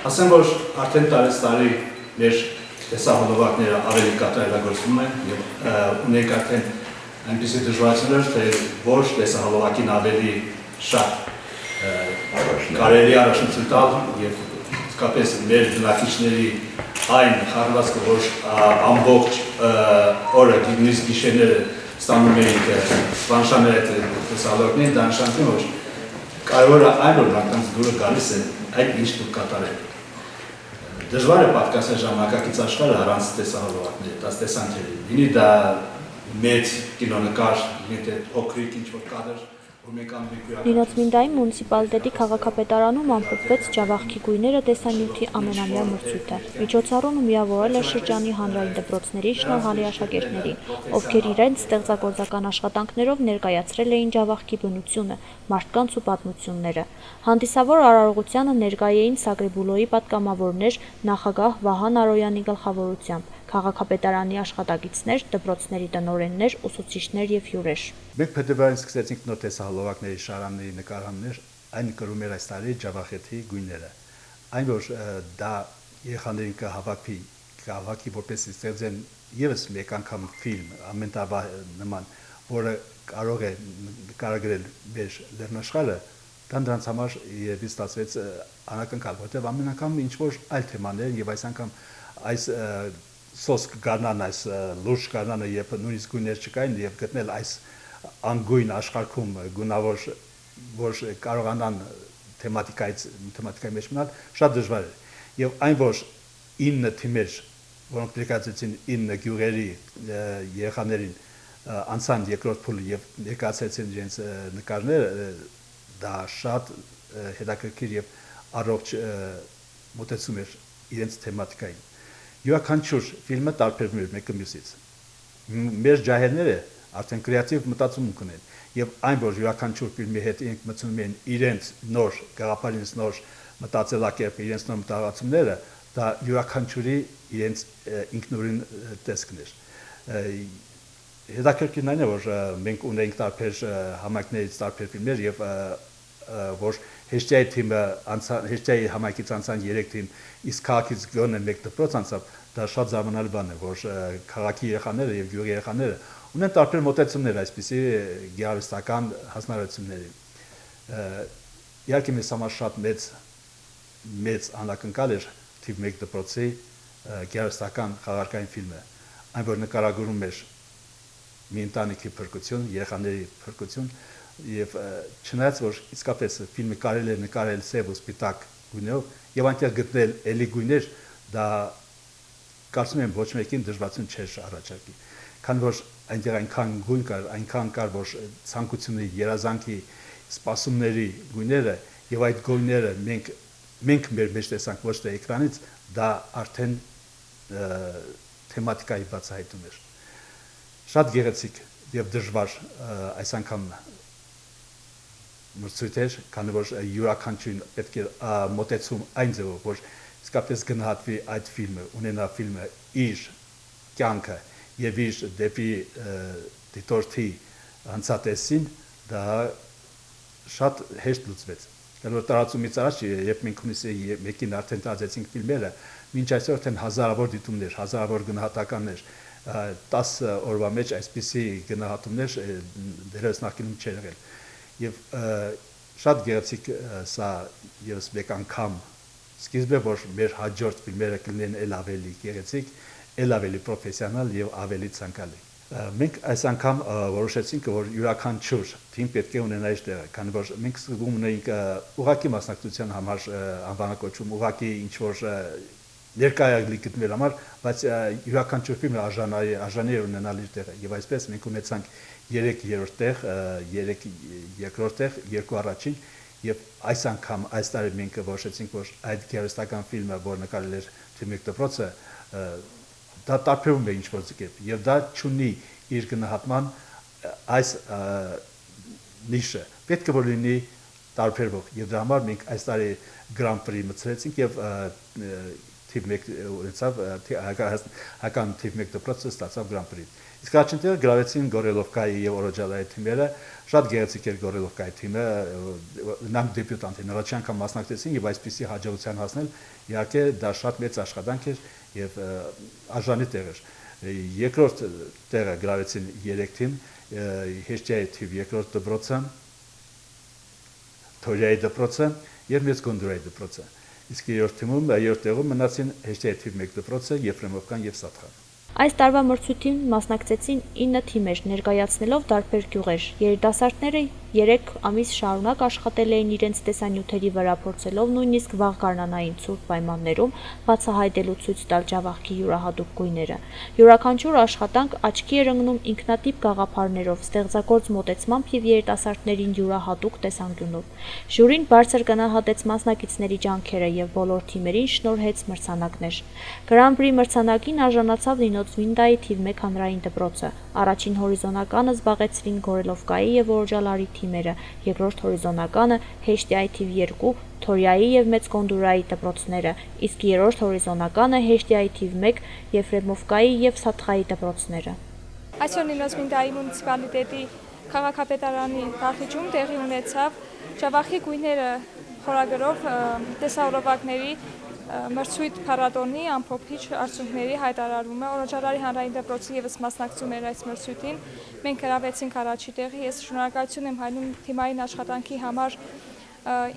Ասեմ, որ արդեն տարի մեր տեսահոլովակները ավելի կատարելագործվում են և ունենք արդեն այնպիսի դժվարություններ, թե որ տեսահոլովակին ավելի շատ կարելի առաջնություն տալ և իսկապես մեր բնակիչների այն խառնվածքը, որ ամբողջ օրը նույնիսկ գիշերները ստանում էինք պլանշաները տեսահոլովակներին, դա նշանակում է, որ կարևորը այն որ նրանց դուրը գալիս է այդ ինչ դուք կատարել։ Դժվար է պատկասել ժամանակակից աշխարհը առանց տեսահոլովակների, տեսանյութերի։ Լինի դա մեծ կինոնկար, լինի փոքրիկ ինչ-որ կադր, որ մենք անում ենք Նինոցմինդայի մունիցիպալիտետի քաղաքապետարանում ամփոփվեց Ջավախքի գույները տեսանյութի ամենամյա մրցույթը։ Միջոցառումը միավորել է շրջանի հանրային դպրոցների շնորհալի աշակերտների, ովքեր իրենց ստեղծագործական աշխատանքներով ներկայացրել էին Ջավախքի բնությունը, մարդկանց ու պատմությունները։ Հանդիսավոր արարողությանը ներկայ էին Սագրիբուլոյի պատգամավորներ, նախագահ Վահան Արոյանի գլխավորությամբ, քաղաքապետարանի աշխատակիցներ, դպրոցների տնօրեններ, ուսուցիչներ և հյուրեր։ Մենք փետրվարին սկսեցինք նոր տեսահոլովակների շարանների նկարահանումներ, այն կրում էր այս տարի Ջավախեթի գույները։ Այն որ դա երեխաներին կհավաքի որպեսզի ստեղծեն ևս մեկ անգամ ֆիլմ ամեն տարվա նման, որը կարող է նկարագրել մեր լեռնաշխարհը, դա նրանց համար երևի ստացվեց անակնկալ, որտեղ ամեն անգամ ինչ-որ այլ թեմաներ եւ այս անգամ այս սոսկ գարնան, այս լուրջ գարնանը, երբ նույնիսկ գույներ չկային եւ գտնել այս անգույն աշխարհում գունավոր, որ կարողանան թեմատիկայի մեջ մնալ, շատ դժվար էր։ Եվ այն որ 9 թիմեր, որոնք ներկայացրեցին 9 գյուղերի երեխաներին անցան երկրորդ փուլը եւ ներկայացրեցին իրենց նկարները, դա շատ հետաքրքիր եւ առողջ մոտեցում էր իրենց թեմատիկային։ Յուրաքանչյուր ֆիլմը տարբերվում էր մեկը մյուսից։ Մեր ջահելները արդեն կրեատիվ մտածում ունեն եւ այն որ յուրաքանչյուր ֆիլմի հետ իրենք մտցնում են իրենց նոր գաղափարից նոր մտածելակերպը, իրենց նոր մտահղացումները, դա յուրաքանչյուրի իրենց ինքնուրույն տեսքն էր։ Հետաքրքիրն այն է որ մենք ունենք տարբեր համայնքներից տարբեր ֆիլմեր եւ որ հեշտայի թիմը հեշտայի համայնքից անցան 3 թիմ, իսկ քաղաքից գոնե 1 դպրոց անցավ, դա շատ զարմանալի բան է, որ քաղաքի երեխաները եւ գյուղի երեխաները ունեն տարբեր մոտեցումներ այսպիսի գեղարվեստական հանրությունների։ Իհարկե մեզ համար շատ մեծ անակնկալ էր թիվ 1 դպրոցի գեղարվեստական խաղարկային ֆիլմը, այն որ նկարագրում էր մի ընտանիքի փրկություն, երեխաների փրկություն եւ չնայած որ իսկապես ֆիլմը կարելի է նկարել սև ու սպիտակ գույներով եւ այնտեղ գտնել էլի գույներ, դա կարծում եմ ոչ մեկին դժվարություն չէր առաջարկի, քանի որ այնտեղ այնքան գույն կար, այնքան կար, որ ցանկությունների, երազանքի, սպասումների գույները եւ այդ գույները մենք մեր մեջ տեսանք ոչ թե էկրանից, դա արդեն թեմատիկայի բացահայտում էր։ Շատ գեղեցիկ եւ դժվար այս անգամ մրցույթեր, քանի որ յուրաքանչյուրին պետք է մոտեցում այն ձևով, որ իսկապես գնահատվի այդ ֆիլմը, ունենա ֆիլմը իր կյանքը եւ իր դեպի դիտորդի անցատեսին, դա շատ հեշտ լուծվեց։ Քանի որ տարածումից առաջ, երբ մենք հունիսի 1-ին արդեն տարածեցինք ֆիլմերը, մինչ այսօր արդեն հազարավոր դիտումներ, հազարավոր գնահատականներ, 10 օրվա մեջ այսպիսի գնահատումներ դեռևս նախկինում չեն եղել։ Եվ շատ գեղեցիկ սա ևս մեկ անգամ սկիզբ է, որ մեր հաջորդ ֆիլմերը կլինեն ել ավելի գեղեցիկ, ել ավելի պրոֆեսիոնալ եւ ավելի ցանկալի։ Մենք այս անգամ որոշեցինք, որ յուրաքանչյուր թիմ պետք է ունենա իր տեղը, քանի որ մենք սկզբում ունեինք ուղղակի մասնակցության համար անվանակոչում, ուղղակի ինչ որ ներկայացնել գտնել համար, բայց յուրաքանչյուր ֆիլմը արժանի էր ունենալ իր տեղը եւ այսպես մենք ունեցանք 3 երրորդ տեղ, 3 երկրորդ տեղ, 2 առաջին եւ այս անգամ այս տարի մենք որոշեցինք, որ այդ գեղարվեստական ֆիլմը, որ նկարել էր թիվ 1 դպրոցը, դա տարբերվում է ինչ-որ ձգեւ եւ դա չունի իր գնահատման այս նիշը պետք է որ լինի տարբերվող եւ դրա համար մենք այս տարի Grand Prix մցրեցինք եւ թիվ 1 ունեցավ հական թիվ 1 դպրոցը ստացավ Grand Prix Իսկ առաջին տեղը գրավեցին Գորելովկայի եւ Օրոջալայի թիմերը, շատ գեղեցիկ էր Գորելովկայի թիմը, նրանք դեբյուտանտ են, առաջին անգամ մասնակցեցին եւ այսպիսի հաջողության հասնել, իհարկե դա շատ մեծ աշխատանք էր եւ արժանի տեղ էր։ Երկրորդ տեղը գրավեցին 3 թիմ, Հեշտիայի թիվ երկրորդ դպրոցը, Թորիայի դպրոցը եւ Մեծ Գոնդուրայի դպրոցը։ Իսկ երրորդ տեղում մնացին Հեշտիայի թիվ 1 դպրոցը, Եֆրեմովկան եւ Սատխան։ Այս տարվա մրցույթին մասնակցեցին 9 թիմեր, ներկայացնելով տարբեր գյուղեր։ Երիտասարդները 3 ամիս շարունակ աշխատել էին իրենց տեսանյութերի վրա, փորձելով նույնիսկ վաղ գարնանային ցուրտ պայմաններում բացահայտելու ցույց տալ Ջավախքի յուրահատուկ գույները։ Յուրաքանչյուր աշխատանք աչքի էր ընկնում ինքնատիպ գաղափարներով, ստեղծագործ մոտեցմամբ եւ երիտասարդներին յուրահատուկ տեսանկյունով։ Ժյուրին բարձր գնահատեց մասնակիցների ջանքերը եւ բոլոր թիմերին շնորհեց մրցանակներ։ Գրանպրի մրցանակին արժանացավ Վինդայի թիվ 1 հանրային դպրոցը, առաջին հորիզոնականը զբաղեցրին Գորելովկայի եւ Օրոջալարի թիմերը, երկրորդ հորիզոնականը Հեշտիայի թիվ 2, Թորիայի եւ Մեծ Գոնդուրայի դպրոցները, իսկ երրորդ հորիզոնականը Հեշտիայի թիվ 1, Եֆրեմովկայի եւ Սատխայի դպրոցները։ Այսօր Վինդայի մունիցիպալիտետի քաղաքապետարանի դահլիճում տեղի ունեցավ Ջավախքի գույները խորագրով տեսահոլովակների մրցույթ փառատոնի ամփոփիչ արդյունքների հայտարարումը։ Օրոջալարի հանրային դպրոցը եւս մասնակցում էր այս մրցույթին։ Մենք գրավեցինք առաջի տեղը։ Ես շնորհակալություն եմ հայտնում թիմային աշխատանքի համար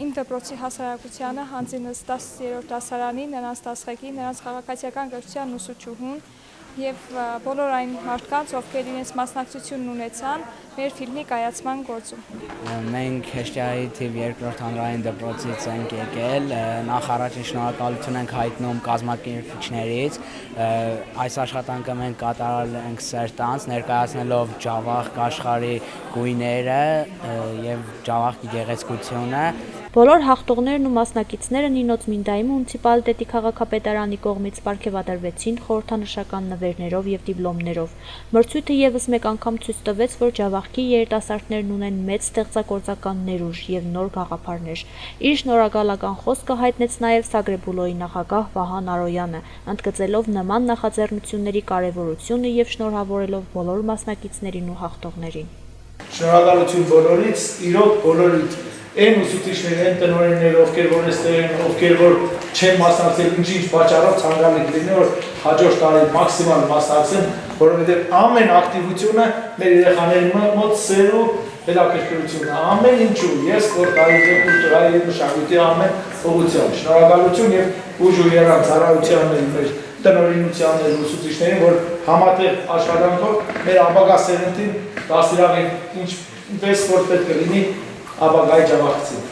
իմ դպրոցի հասարակությանը, հանձինս 10-րդ դասարանին, նրանց դասղեկին, նրանց քաղաքացիական կրթության ուսուցչուհուն եւ բոլոր այն մարդկանց, ովքեր իրենց մասնակցությունն ունեցան մեր ֆիլմի կայացման գործում։ Մենք Հեշտիայի թիվ 2-րդ հանրային դպրոցից ենք եկել, նախ առաջին շնորհակալություն ենք հայտնում կազմակերպիչներից։ Այս աշխատանքը մենք կատարել ենք Սերտանց, ներկայացնելով Ջավախք աշխարհի գույները եւ Ջավախքի գեղեցկությունը։ Բոլոր հաղթողներն ու մասնակիցները Նինոց Մինդայի մունիցիպալիտետի քաղաքապետարանի կողմից պարգևատրվեցին խորհրդանշական նվերներով եւ դիպլոմներով։ Մրցույթը եւս մեկ անգամ ցույց տվեց, որ Ջավախքի երիտասարդներն ունեն մեծ ստեղծագործական ներուժ եւ նոր գաղափարներ։ Իր շնորհակալական խոսքը հայտնեց նաեւ Սագրեբուլոյի նախագահ Վահան Արոյանը, ընդգծելով նման նախաձեռնությունների կարեւորությունը եւ շնորհավորելով բոլոր մասնակիցներին ու հաղթողներին։ Շնորհակալություն բոլորից, իրոք բոլորից։ Այն ուսուցիչներ, այն տնօրեններ, ովքեր որ այստեղ են, ովքեր որ չեն մասնակցել, ինչ պատճառով ցանկալի կլինի, որ հաջորդ տարի մաքսիմալ մասնակցեն, որովհետև ամեն ակտիվությունը մեր երեխաների մոտ սերու հետաքրքրությունը, ամեն ինչու, ես սպորտային եւ կուլտուրայի եւ մշակույթի ամեն ուղղությամբ։ Շնորհակալություն եւ ուժ ու երազանքության մեր տնօրինությանն ուսուցիչներին, որ համատեղ աշխատանքով մեր ապագա սերնդին դասիրավին ինչպես որ պետք է լինի ապագայի Ջավախցին։